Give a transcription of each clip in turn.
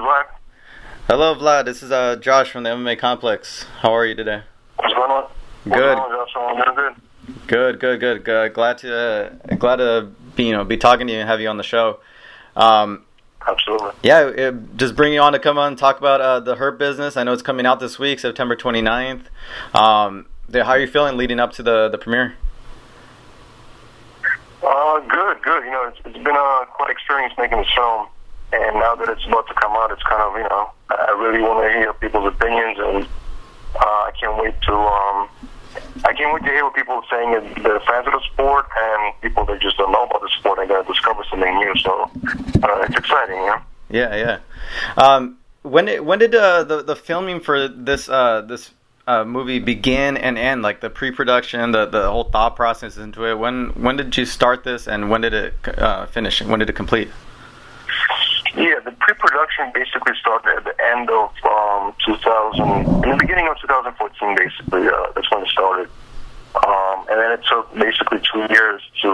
Vlad. Hello, Vlad. This is Josh from the MMA Complex. How are you today? What's going on? Good. What's going on, Josh? I'm doing Good. Glad to be talking to you and have you on the show. Absolutely. Yeah, just bring you on to come on and talk about the Hurt Business. I know it's coming out this week, September 29th. How are you feeling leading up to the premiere? Good. It's been a quite experience making this film, and now that it's about to come out, it's kind of, I really want to hear people's opinions, and I can't wait to hear what people are saying, the fans of the sport and people that just don't know about the sport and going to discover something new. So it's exciting, Yeah. When did the filming for this movie begin and end? Like the pre-production, the whole thought process into it. When did you start this, and when did it finish? When did it complete? Yeah, the pre-production basically started at the end of 2000, in the beginning of 2014. Basically, that's when it started. And then it took basically 2 years to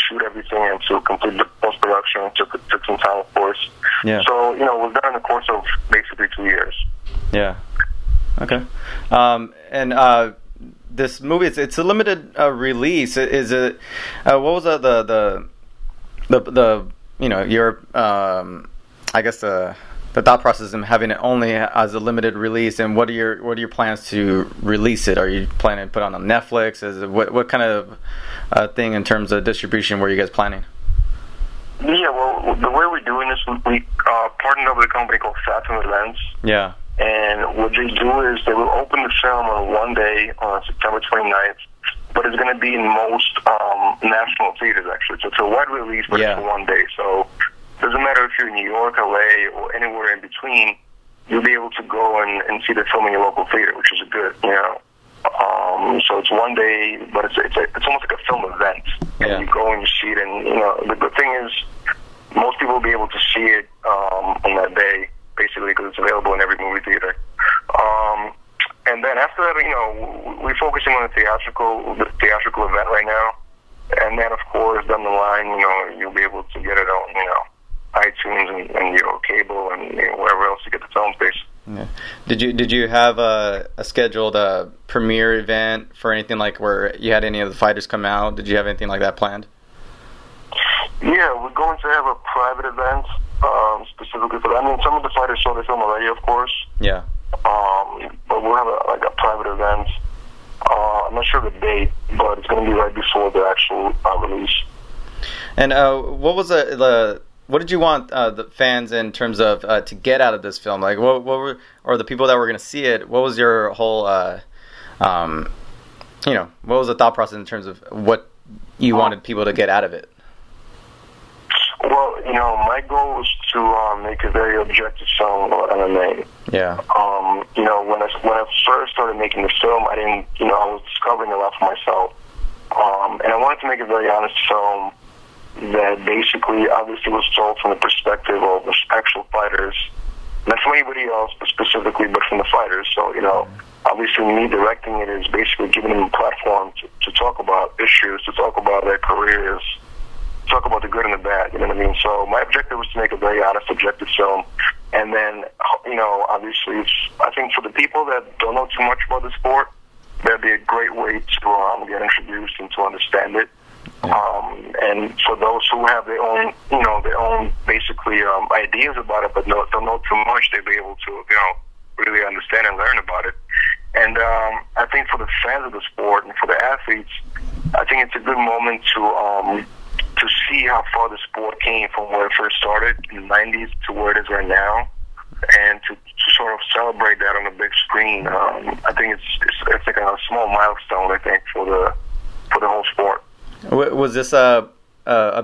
shoot everything and to complete the post-production. It took some time, of course. Yeah. So, it was done in the course of basically 2 years. Yeah. Okay. And this movie, it's a limited release. Is it? What was the your I guess the thought process in having it only as a limited release, and what are your plans to release it? Are you planning to put it on Netflix? What kind of thing in terms of distribution were you guys planning? Yeah, well, the way we're doing this, we partnered up with a company called Fathom Events. Yeah. And what they do is they will open the film on one day on September 29th, but it's going to be in most national theaters, actually. So it's a wide release, but it's for one day. So it doesn't matter if you're in New York, LA, or anywhere in between, you'll be able to go and see the film in your local theater, which is good, So it's one day, but it's almost like a film event. Yeah. And you go and you see it, and, the good thing is most people will be able to see it on that day, basically, because it's available in every movie theater. And then after that, we're focusing on the theatrical event right now. And then, of course, down the line, you'll be able to get it on, iTunes and your cable and wherever else you get the film space. Yeah. Did you have a scheduled premiere event for anything, like where you had any of the fighters come out? Did you have anything like that planned? Yeah, we're going to have a private event specifically for that. I mean, some of the fighters saw the film already, of course. Yeah. But we'll have a private event. I'm not sure the date, but it's going to be right before the actual release. And what did you want the fans in terms of to get out of this film? Like, what were, or the people that were going to see it? What was your whole, what was the thought process in terms of what you wanted people to get out of it? Well, my goal was to make a very objective film about MMA. Yeah. When I first started making the film, I didn't, I was discovering a lot for myself. And I wanted to make a very honest film that basically obviously was told from the perspective of the actual fighters, not from anybody else, but specifically, but from the fighters. So, obviously me directing it is basically giving them a platform to talk about issues, to talk about their careers, talk about the good and the bad, you know what I mean? So my objective was to make a very honest, objective film. And then, obviously, I think for the people that don't know too much about the sport, that'd be a great way to get introduced and to understand it. And for those who have their own, basically ideas about it, but don't know too much, they'll be able to, really understand and learn about it. And I think for the fans of the sport and for the athletes, I think it's a good moment to see how far the sport came from where it first started in the 90s to where it is right now, and to sort of celebrate that on a big screen. I think it's like a small milestone, I think, for the whole sport. Was this a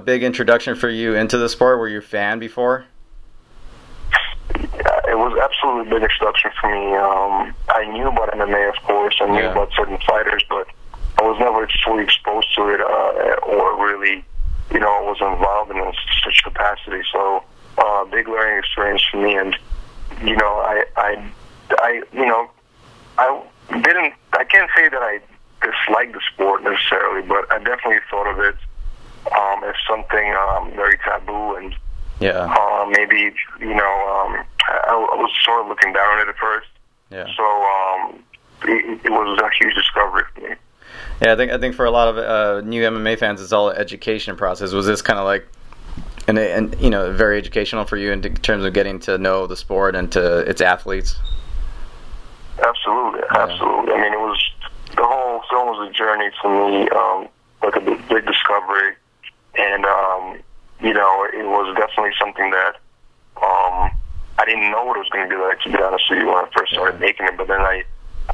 big introduction for you into the sport? Were you a fan before? It was absolutely a big introduction for me. I knew about MMA, of course. I knew about certain fighters, but I was never fully exposed to it or really, was involved in such capacity. So, big learning experience for me. And, I can't say that I dislike the sport necessarily, but I definitely thought of it as something very taboo and Yeah. Maybe, I was sort of looking down on it at first. Yeah. So it was a huge discovery for me. Yeah, I think for a lot of new MMA fans, it's all an education process. Was this kind of like, very educational for you in terms of getting to know the sport and to its athletes? Absolutely. I mean, the whole film was a journey for me, like a big discovery, and it was definitely something that I didn't know what it was going to be like, to be honest with you, when I first started making it. But then I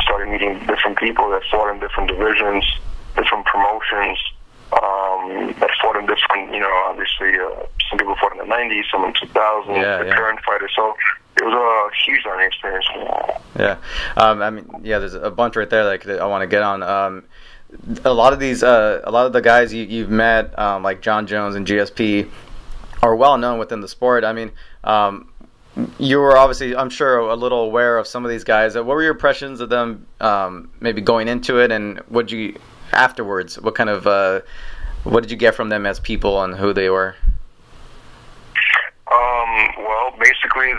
started meeting different people that fought in different divisions, different promotions, that fought in different, obviously, some people fought in the 90s, some in 2000, current fighters. So it was a huge learning experience for me. Yeah. There's a bunch right there that I want to get on. A lot of the guys you've met, like John Jones and GSP, are well known within the sport. I mean, you were obviously, I'm sure, a little aware of some of these guys. What were your impressions of them, maybe going into it, and what you afterwards? What kind of what did you get from them as people and who they were? Well, basically,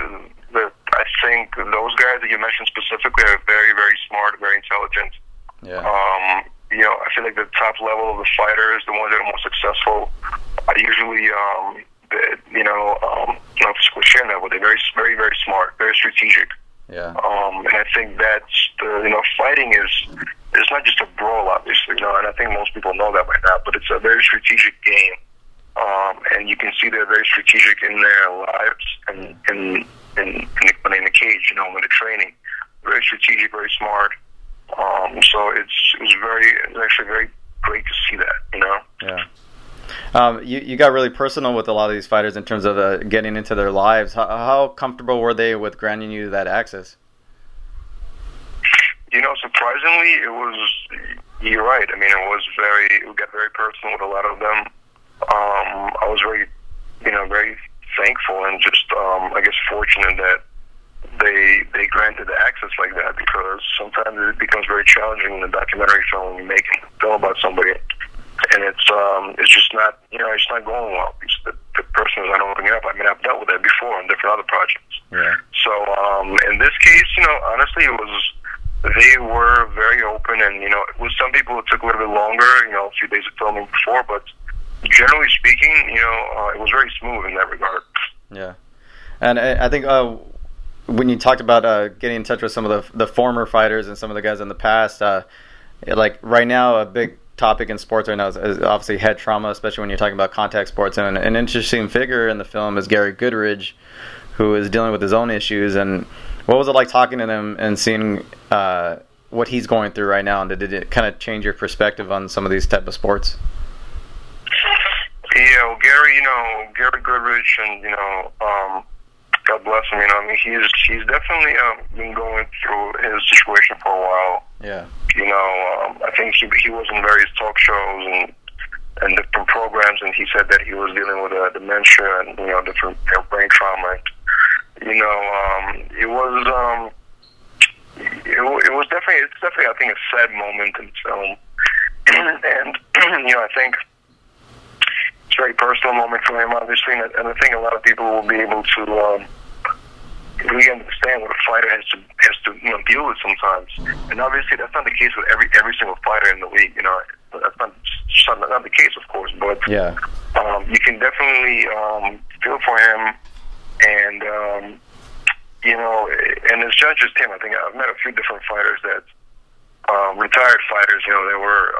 I think those guys that you mentioned specifically are very, very smart, very intelligent. Yeah. I feel like the top level of the fighters, the ones that are most successful, are usually, not sharing that, but they're very, very, very smart, very strategic. Yeah. And I think that's fighting is not just a brawl, obviously, and I think most people know that by now, but it's a very strategic game. And you can see they're very strategic in their lives and in the cage, when they're training. Very strategic, very smart. So it's actually very great to see that, Yeah. You got really personal with a lot of these fighters in terms of getting into their lives. How comfortable were they with granting you that access? Surprisingly, you're right. I mean, it got very personal with a lot of them. I was very thankful and just, I guess, fortunate that they granted the access like that, because sometimes it becomes very challenging in a documentary film when you make a film about somebody, and it's just not, it's not going well. The person is not opening up. I mean, I've dealt with that before on different other projects. Yeah. So, in this case, honestly, they were very open, and, with some people it took a little bit longer, a few days of filming before, but generally speaking, it was very smooth in that regard. Yeah. And I think when you talked about getting in touch with some of the former fighters and some of the guys in the past, like right now, a big topic in sports right now is obviously head trauma, especially when you're talking about contact sports. And an interesting figure in the film is Gary Goodridge, who is dealing with his own issues. And what was it like talking to him and seeing what he's going through right now? And did it kind of change your perspective on some of these type of sports? Yeah, well, Gary Goodridge, and God bless him. He's definitely been going through his situation for a while. Yeah. I think he was in various talk shows and different programs, and he said that he was dealing with dementia and different brain trauma. It's definitely I think a sad moment in film, and I think it's a very personal moment for him, obviously, and I think a lot of people will be able to really understand what a fighter has to deal with sometimes. And obviously, that's not the case with every single fighter in the league. That's not the case, of course, but yeah, you can definitely feel for him, and and it's not just him. I think I've met a few different fighters that retired fighters. They were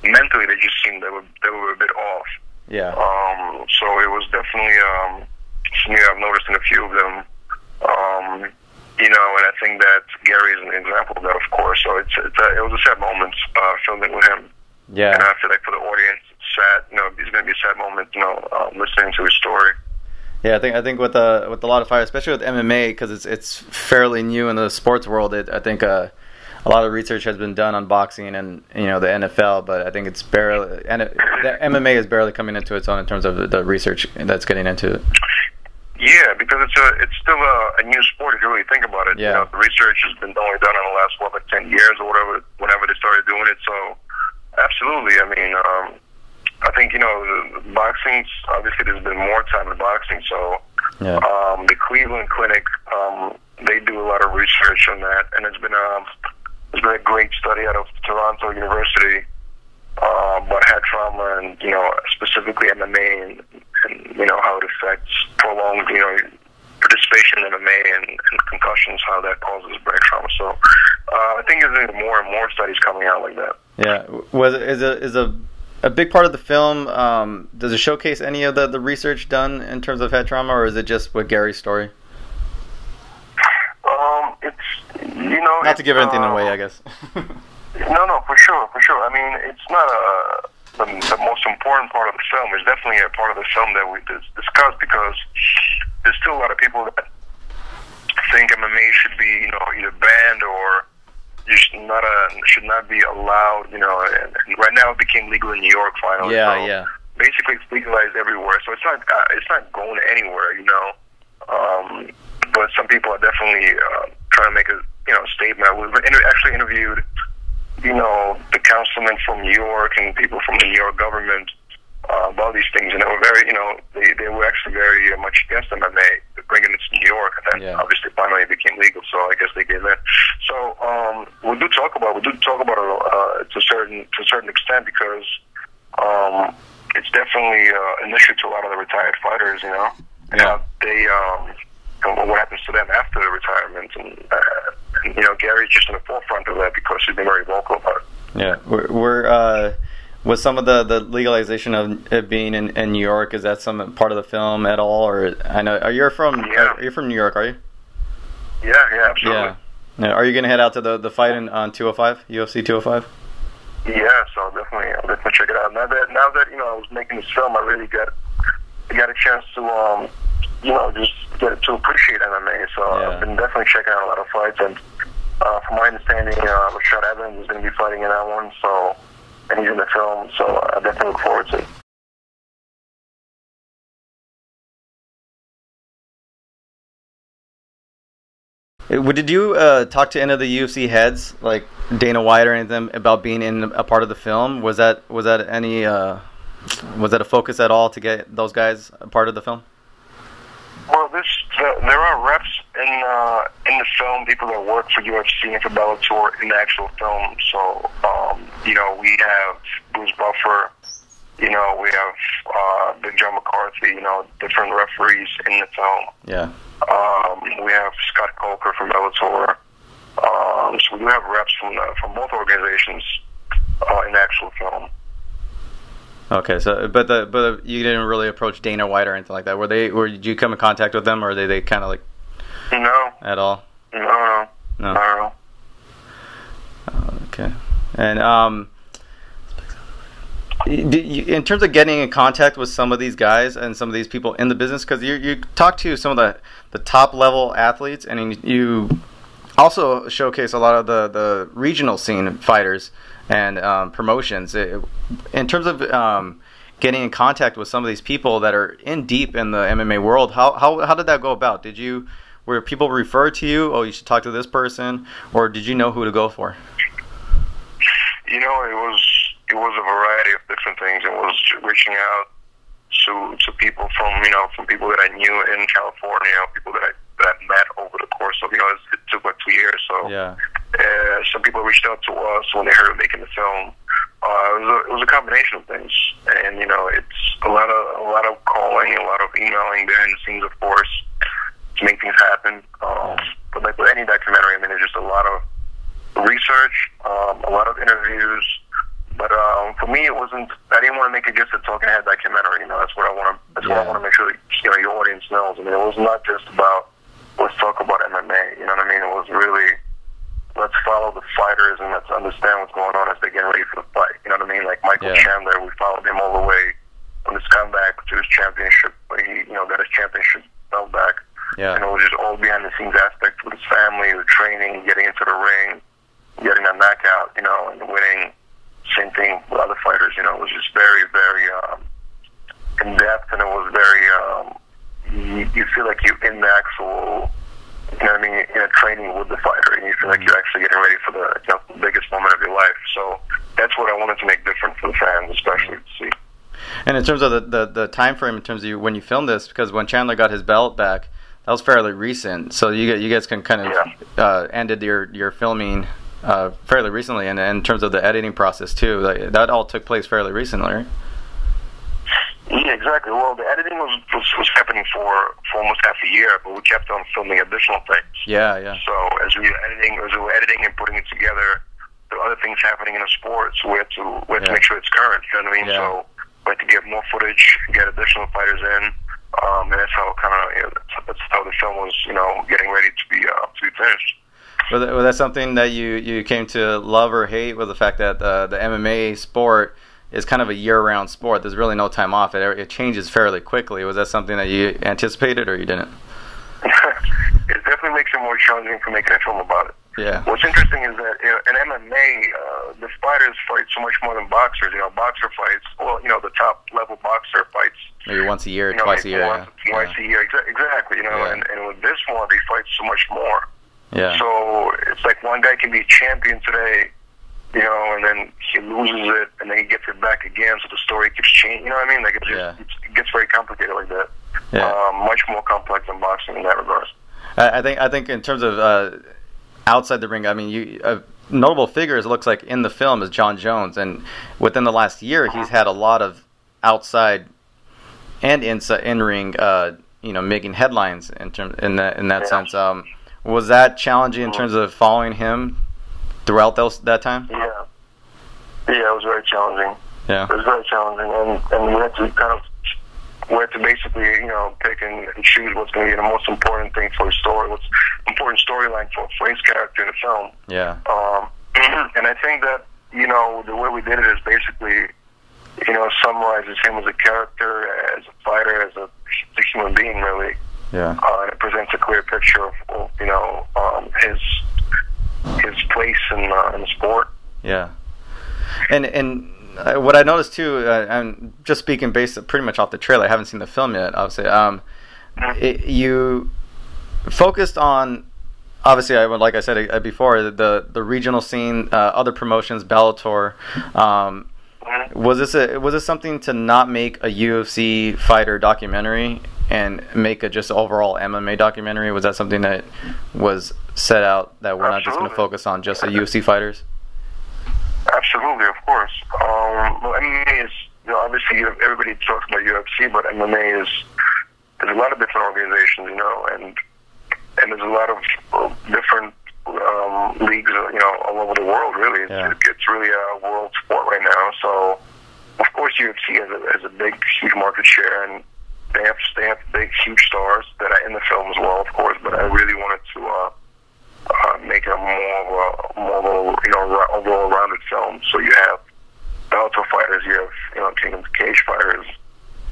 mentally, they just seemed they were a bit off. Yeah. So it was definitely something I've noticed in a few of them. And I think that Gary is an example of that, of course. So it was a sad moment filming with him. Yeah. And I feel like for the audience, it's sad. It's going to be a sad moment. Listening to his story. Yeah, I think with a lot of fighters, especially with MMA, because it's fairly new in the sports world. I think a lot of research has been done on boxing and the NFL, but I think it's barely, and the MMA is barely coming into its own in terms of the research that's getting into it. Yeah, because it's still a new sport if you really think about it. Yeah. The research has been only done in the last 10 years or whatever, whenever they started doing it. So absolutely, I mean, I think, boxing, obviously there's been more time in boxing, so Yeah. the Cleveland Clinic, they do a lot of research on that, and it's been a great study out of Toronto University about head trauma and, specifically MMA and how it affects prolonged, participation in MMA and concussions, how that causes brain trauma. So I think there's more and more studies coming out like that. Yeah. Is a big part of the film, does it showcase any of the research done in terms of head trauma, or is it just with Gary's story? It's, Not to give anything away, I guess. No, for sure. I mean, it's not the most important part of the film. It's definitely a part of the film that we discussed, because there's still a lot of people that think MMA should be, either banned or should not be allowed. And right now it became legal in New York finally. Yeah. Basically, it's legalized everywhere, so it's not going anywhere. But some people are definitely trying to make a statement. We've actually interviewed the councilman from New York and people from the New York government about these things, and they were very, they were actually very much against MMA, bringing it to New York, and then obviously finally it became legal, so I guess they gave in. So we do talk about it to a certain extent, because it's definitely an issue to a lot of the retired fighters, and how they what happens to them after the retirement, and Gary's just in the forefront of that because he's been very vocal about it. Yeah, was some of the legalization of it being in New York, is that some part of the film at all? Or I know you're from New York, are you? Yeah, absolutely. Yeah. Are you gonna head out to the fight on 205, UFC 205? Yeah, so I'll definitely check it out. Now that I was making this film, I really got a chance to just get to appreciate MMA. So I've been definitely checking out a lot of fights, and from my understanding, Rashad Evans is going to be fighting in that one. So, and he's in the film, so I definitely look forward to it. Did you talk to any of the UFC heads, like Dana White or any of them, about being in a part of the film? Was that any was that a focus at all to get those guys a part of the film? Well, there are reps in the film, people that work for UFC and for Bellator in the actual film. So, we have Bruce Buffer, we have Big John McCarthy, different referees in the film. Yeah. We have Scott Coker from Bellator. So we do have reps from both organizations in the actual film. Okay, so but you didn't really approach Dana White or anything like that. Did you come in contact with them, or they kind of like no at all? No. Okay, and in terms of getting in contact with some of these guys and some of these people in the business, because you talk to some of the top level athletes, and you also showcase a lot of the regional scene fighters and promotions. In terms of getting in contact with some of these people that are deep in the MMA world, how did that go about? Were people referred to you? Oh, you should talk to this person, or did you know who to go for? It was a variety of different things. It was reaching out to people from people that I knew in California, people that I met over the course of it took about 2 years. So some people reached out to us when they heard of making the film. It was a combination of things, and it's a lot of calling, a lot of emailing behind the scenes, of course, to make things happen. But like with any documentary, I mean, there's just a lot of research, a lot of interviews. But for me, it wasn't. I didn't want to make it just a talking head documentary. That's what I want to. That's what I want to make sure that, your audience knows. I mean, it was not just about let's talk about MMA. You know what I mean? It was really let's follow the fighters and let's understand what's going on as they get ready for the fight. You know what I mean? Like Michael Chandler, we followed him all the way from his comeback to his championship. He got his championship belt back. Yeah. And it was just all behind the scenes aspect with his family, the training, getting into the ring, getting that knockout, and winning. Same thing with other fighters, it was just very, very in depth, and it was very. You feel like you're in the actual, in a training with the fighter, and you feel like you're actually getting ready for the biggest moment of your life. So that's what I wanted to make different for the fans, especially to see. And in terms of the time frame, in terms of when you filmed this, because when Chandler got his belt back, that was fairly recent. So you guys can kind of ended your filming fairly recently, and in terms of the editing process too, like, that all took place fairly recently, right? Yeah, exactly. Well, the editing was happening for almost half a year, but we kept on filming additional things. Yeah. So as we were editing and putting it together, there were other things happening in the sport, so we had to make sure it's current. You know what I mean? So we had to get more footage, get additional fighters in, and that's how that's how the film was, getting ready to be finished. Was that something that you came to love or hate? Was the fact that the MMA sport is kind of a year-round sport? There's really no time off. It changes fairly quickly. Was that something that you anticipated or you didn't? It definitely makes it more challenging for making a film about it. Yeah. What's interesting is that in MMA, the fighters fight so much more than boxers. Boxer fights, the top-level boxer fights maybe once a year, twice a year. Twice a year, exactly. And with this one, they fight so much more. Yeah. So it's like one guy can be champion today, and then he loses it, and then he gets it back again. So the story keeps changing. You know what I mean? Like it gets very complicated like that. Yeah. Much more complex than boxing in that regard. I think in terms of outside the ring, I mean, notable figures it looks like in the film is John Jones, and within the last year, he's had a lot of outside and inside in ring, making headlines in that sense. Was that challenging in terms of following him throughout that time? Yeah, it was very challenging. Yeah, it was very challenging, and we had to basically, pick and choose what's going to be the most important thing for the story, what's important storyline for his character in the film. Yeah. And I think that, the way we did it is basically, summarizes him as a character, as a fighter, as a human being, really. Yeah. And it presents a clear picture of his place in the sport. Yeah. And what I noticed too, I'm just speaking based pretty much off the trailer. I haven't seen the film yet, obviously. You focused on, obviously, like I said before, the regional scene, other promotions, Bellator. Was this something to not make a UFC fighter documentary and make a just overall MMA documentary? Was that something that was set out that we're not just going to focus on just the UFC fighters? Absolutely, of course. MMA is, obviously everybody talks about UFC, but MMA is there's a lot of different organizations, and there's a lot of different leagues, all over the world. Really, it's really a world sport right now. So, of course, UFC has a big, huge market share, and they have big, huge stars that are in the film as well, of course. But I really wanted to make it more of a overall rounded film. So you have Bellator fighters, you have King of the Cage fighters,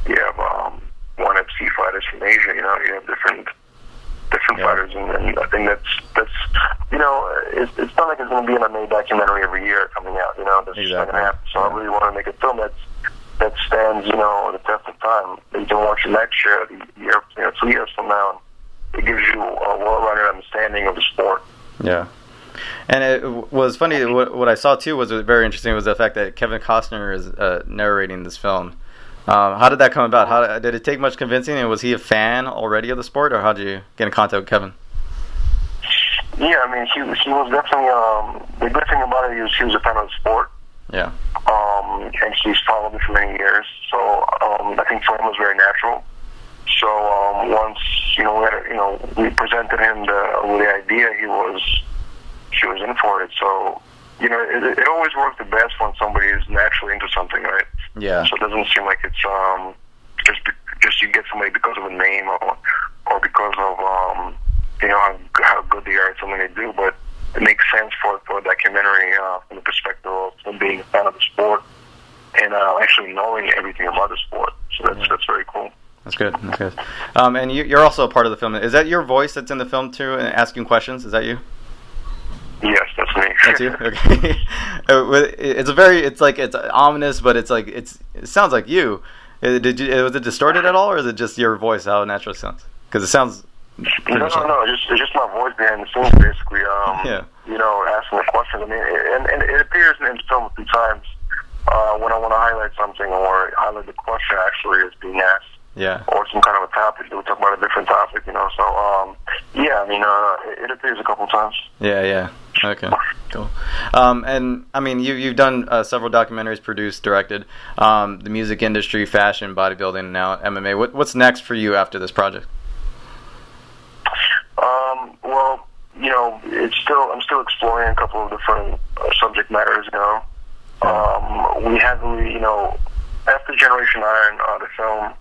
you have ONE FC fighters from Asia. You have different fighters, and I think that's it's not like it's going to be an MMA documentary every year coming out. That's just not going to happen. So I really want to make a film that stands, the test of time. That you can watch it next year, 2 years from now. It gives you a well-rounded understanding of the sport. Yeah. And it was funny, what I saw too was very interesting was the fact that Kevin Costner is narrating this film. How did that come about? Did it take much convincing, and was he a fan already of the sport, or how did you get in contact with Kevin? Yeah, I mean, he was definitely, the good thing about it is he was a fan of the sport. Yeah. And he's followed it for many years, so I think for him it was very natural. So once we presented him with the idea, he was in for it. So it always works the best when somebody is naturally into something, right? Yeah. So it doesn't seem like it's just you get somebody because of a name or because of how good they are at something they do, but it makes sense for a documentary from the perspective of them being a fan of the sport and actually knowing everything about the sport. So that's very cool. That's good. And you're also a part of the film. Is that your voice that's in the film too, and asking questions? Is that you? Yes, that's me. That's you. Okay. It's ominous, but it sounds like you. Was it distorted at all, or is it just your voice how it naturally sounds? Because it sounds. No. It's just my voice behind the scenes, basically. Asking the questions. I mean, and it appears in the film a few times. when I want to highlight something or highlight the question actually is being asked. Yeah. Or some kind of a topic. We talk about a different topic, you know. So, yeah, I mean, it appears a couple times. Yeah. Okay, cool. And I mean, you've done several documentaries, produced, directed, the music industry, fashion, bodybuilding, and now MMA. What's next for you after this project? Well, you know, I'm still exploring a couple of different subject matters. You know, we heavily, you know, after Generation Iron, the film,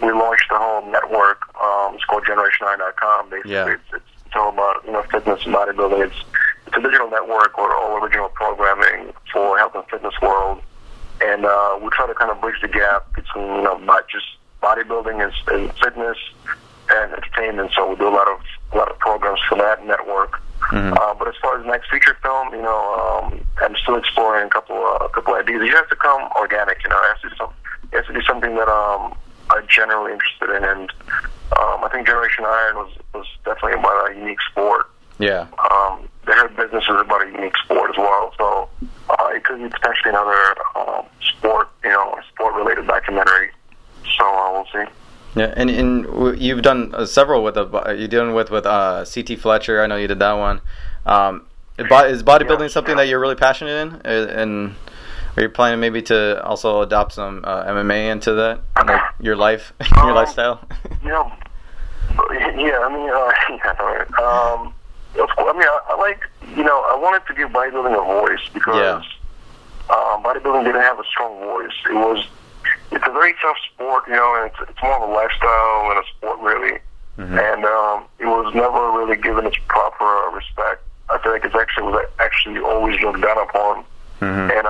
we launched the whole network. It's called GenerationIron.com. Basically, it's all about, you know, fitness and bodybuilding. It's a digital network or all original programming for health and fitness world, and we try to kind of bridge the gap between, you know, not just bodybuilding and fitness and entertainment. So we do a lot of programs for that network. But as far as next feature film, you know, I'm still exploring a couple ideas. You have to come organic, you know. It has to be something that I'm generally interested in, and I think Generation Iron was definitely about a unique sport. Yeah. The hair business is about a unique sport as well, so it could be potentially another sport, you know, sport-related documentary. So we'll see. Yeah, and you've done several with you're dealing with C.T. Fletcher. I know you did that one. Is bodybuilding something that you're really passionate in, and are you planning maybe to also adopt some MMA into that, like your life, your lifestyle? Yeah, I mean, I like, you know, I wanted to give bodybuilding a voice because bodybuilding didn't have a strong voice. It's a very tough sport, you know, and it's more of a lifestyle than a sport, really. And it was never really given its proper respect. I feel like it actually always looked down upon, and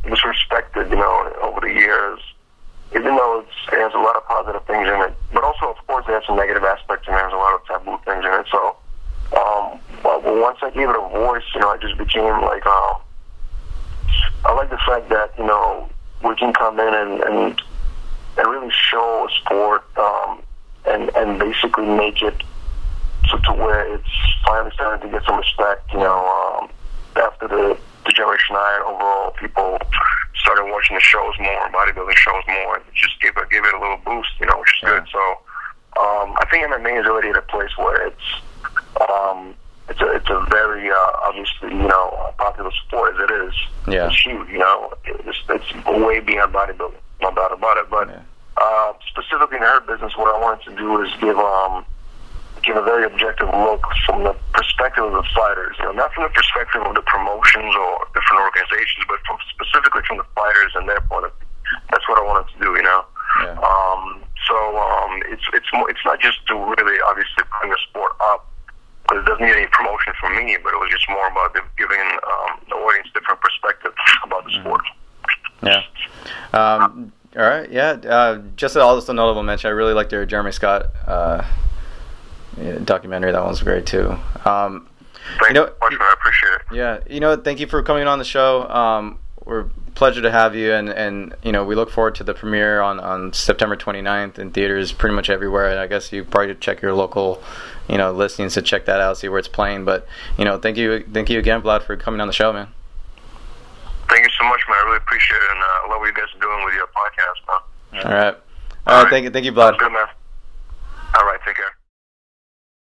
it was respected, you know, over the years. Even though it has a lot of positive things in it, but also, of course, it has some negative aspects, and there's a lot of taboo things in it. So, but once I gave it a voice, you know, I just became like, I like the fact that, you know, we can come in and really show a sport, and basically make it to where it's finally starting to get some respect. You know, after the Generation Iron, overall, people started watching the shows more, bodybuilding shows more, and just give it a little boost, you know, which is good. So I think MMA is already at a place where it's a very obviously, you know, popular sport as it is. Yeah. It's huge, you know. It's way beyond bodybuilding, no doubt about it. But specifically in the hair business, what I wanted to do is give a very objective look from the perspective of the fighters. You know, not from the perspective of the promotions or different organizations, but specifically from the fighters and their point of view. That's what I wanted to do, you know. Yeah. It's not just to really obviously bring the sport up, because it doesn't need any promotion from me, but it was just more about giving the audience different perspective about the sport. Yeah. All right. Yeah. Just also notable mention, I really liked your Jeremy Scott documentary. That one's great too. Thank you so much, man. I appreciate it. Yeah. You know, thank you for coming on the show. We're a pleasure to have you, and you know, we look forward to the premiere on September 29th in theaters pretty much everywhere. And I guess you probably check your local, you know, listings to check that out, see where it's playing. But you know, thank you again, Vlad, for coming on the show, man. Thank you so much, man. I really appreciate it, and I love what you guys are doing with your podcast, man. All right. Thank you, Vlad. Good, man. All right, take care.